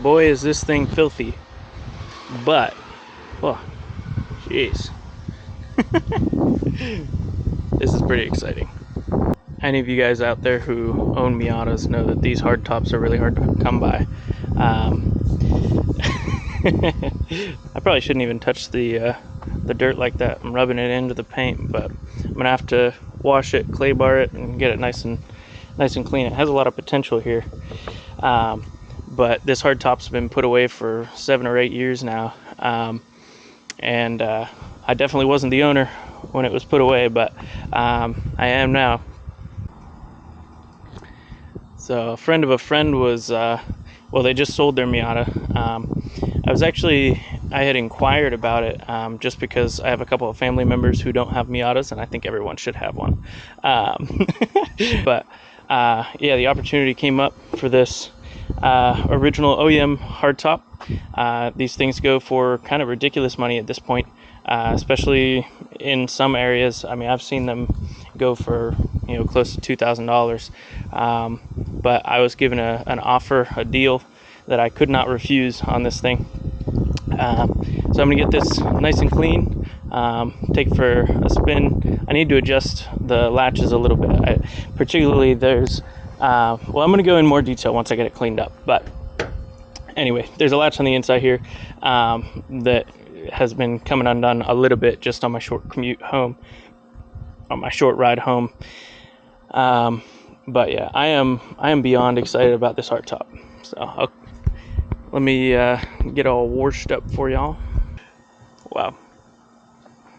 boy is this thing filthy. But, oh, jeez. This is pretty exciting. Any of you guys out there who own Miatas know that these hard tops are really hard to come by. I probably shouldn't even touch the dirt like that. I'm rubbing it into the paint, but I'm gonna have to wash it, clay bar it, and get it nice and clean. It has a lot of potential here, but this hard top's been put away for 7 or 8 years now, and I definitely wasn't the owner when it was put away, but I am now. So a friend of a friend was, well, they just sold their Miata. I had inquired about it just because I have a couple of family members who don't have Miatas, and I think everyone should have one. But yeah, the opportunity came up for this original OEM hardtop. These things go for kind of ridiculous money at this point, especially in some areas. I mean, I've seen them go for, you know, close to $2,000. But I was given an offer, a deal that I could not refuse on this thing. So I'm gonna get this nice and clean, take it for a spin. I need to adjust the latches a little bit. Particularly there's, well, I'm gonna go in more detail once I get it cleaned up. But anyway, there's a latch on the inside here that has been coming undone a little bit just on my short commute home, on my short ride home. But yeah, I am beyond excited about this hardtop. So let me get all washed up for y'all. Wow.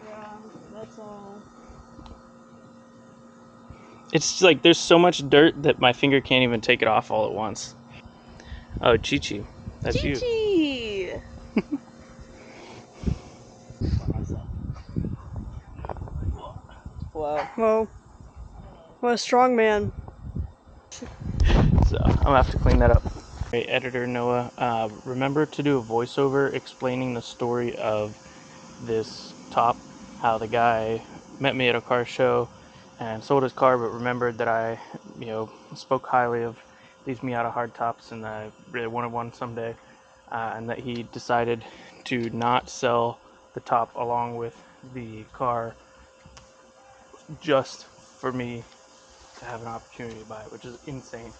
Yeah, that's all. It's like there's so much dirt that my finger can't even take it off all at once. Oh, Chi-Chi. That's you. Chi-Chi! Wow. Whoa. What a strong man. So I'm gonna have to clean that up. Hey, editor Noah, remember to do a voiceover explaining the story of this top, how the guy met me at a car show and sold his car, but remembered that I, you know, spoke highly of these Miata hardtops and I really wanted one someday, and that he decided to not sell the top along with the car just for me to have an opportunity to buy it, which is insane.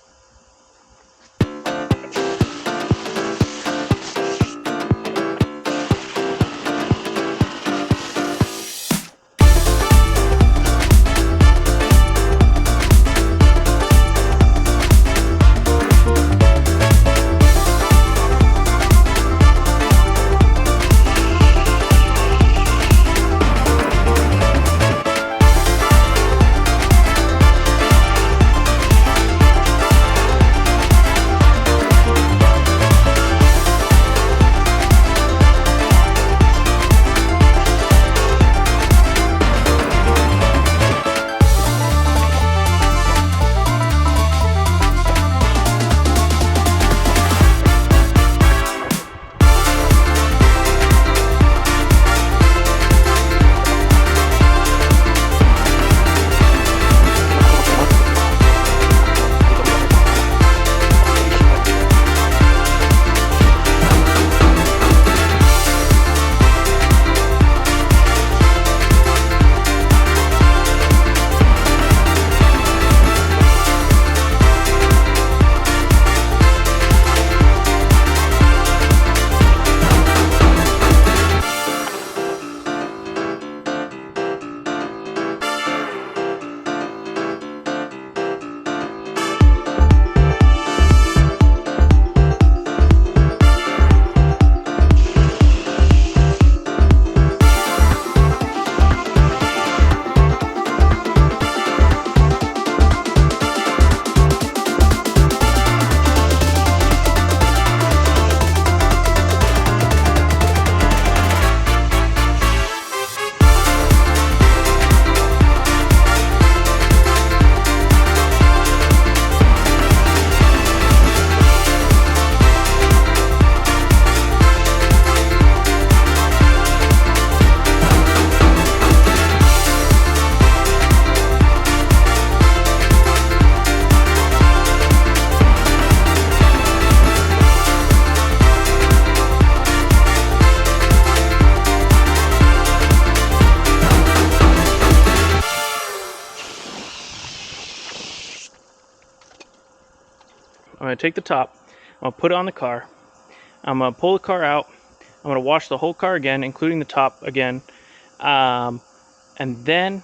I'm going to take the top, I'm going to put it on the car, I'm going to pull the car out, I'm going to wash the whole car again, including the top again, and then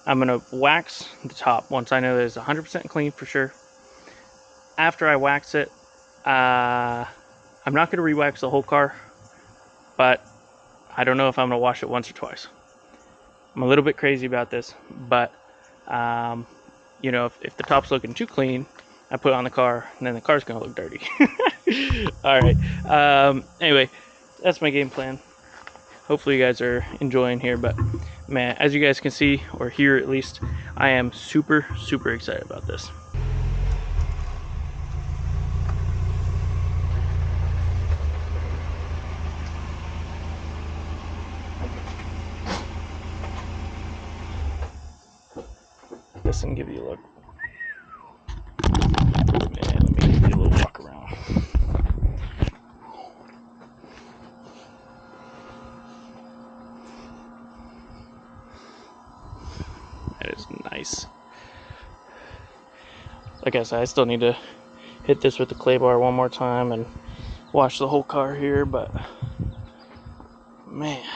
I'm going to wax the top once I know that it's 100% clean for sure. After I wax it, I'm not going to re-wax the whole car, but I don't know if I'm going to wash it once or twice. I'm a little bit crazy about this, but you know, if the top's looking too clean, I put it on the car, and then the car's going to look dirty. All right. Anyway, that's my game plan. Hopefully you guys are enjoying here, but man, as you guys can see, or hear at least, I am super excited about this. This and give you a look. And let me give you a little walk around. That is nice. Like I said, I still need to hit this with the clay bar one more time and wash the whole car here, but man,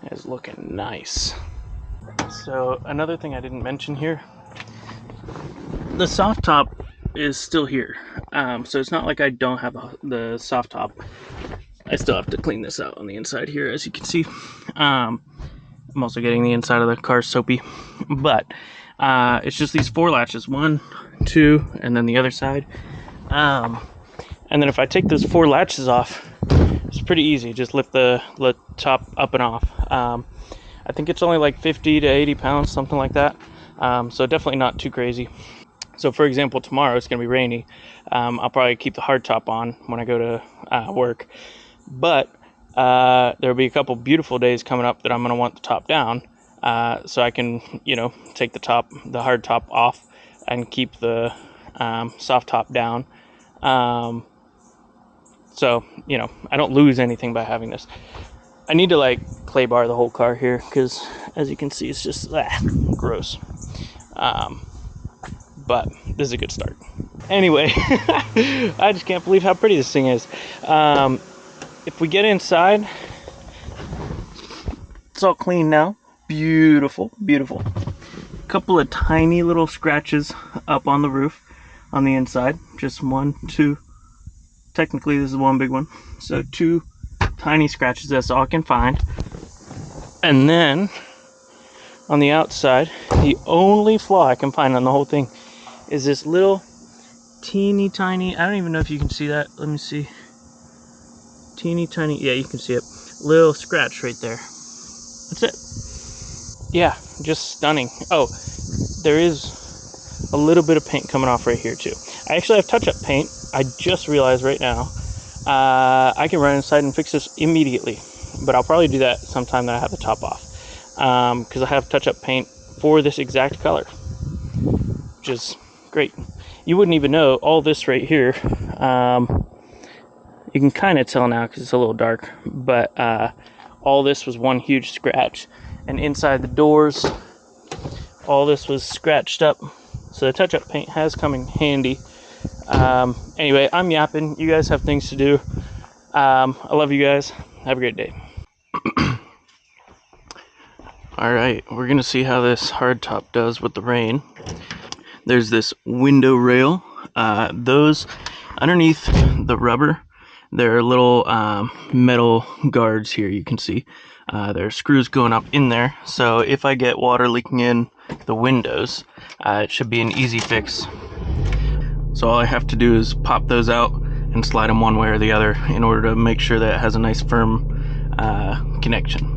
that is looking nice. So another thing I didn't mention here, the soft top is still here. So it's not like I don't have the soft top. I still have to clean this out on the inside here, as you can see. I'm also getting the inside of the car soapy, but it's just these 4 latches, 1, 2, and then the other side. And then if I take those 4 latches off, it's pretty easy. Just lift the top up and off. I think it's only like 50 to 80 pounds, something like that. So definitely not too crazy. So for example, tomorrow it's going to be rainy. I'll probably keep the hard top on when I go to work. But there'll be a couple beautiful days coming up that I'm going to want the top down. So I can, you know, take the hard top off and keep the soft top down. So, you know, I don't lose anything by having this. I need to like clay bar the whole car here because, as you can see, it's just gross. But this is a good start. Anyway, I just can't believe how pretty this thing is. If we get inside, it's all clean now. Beautiful, beautiful. Couple of tiny little scratches up on the roof on the inside. Just 1, 2. Technically, this is one big one. So 2 tiny scratches, that's all I can find. And then on the outside, the only flaw I can find on the whole thing is this little teeny tiny, I don't even know if you can see that. Let me see. Teeny tiny, yeah, you can see it. Little scratch right there. That's it. Yeah, just stunning. Oh, there is a little bit of paint coming off right here too. I actually have touch-up paint. I just realized right now. I can run inside and fix this immediately, but I'll probably do that sometime that I have the top off, because I have touch-up paint for this exact color, which is great. You wouldn't even know all this right here. You can kind of tell now because it's a little dark, but all this was one huge scratch, and inside the doors, all this was scratched up. So the touch-up paint has come in handy. Anyway, I'm yapping. You guys have things to do. I love you guys. Have a great day. Alright, we're going to see how this hardtop does with the rain. There's this window rail. Those underneath the rubber, there are little metal guards here you can see. There are screws going up in there, so if I get water leaking in the windows, it should be an easy fix. So all I have to do is pop those out and slide them one way or the other in order to make sure that it has a nice firm connection.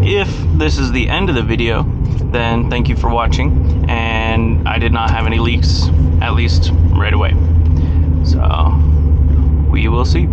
If this is the end of the video, then thank you for watching, and I did not have any leaks, at least right away. So we will see.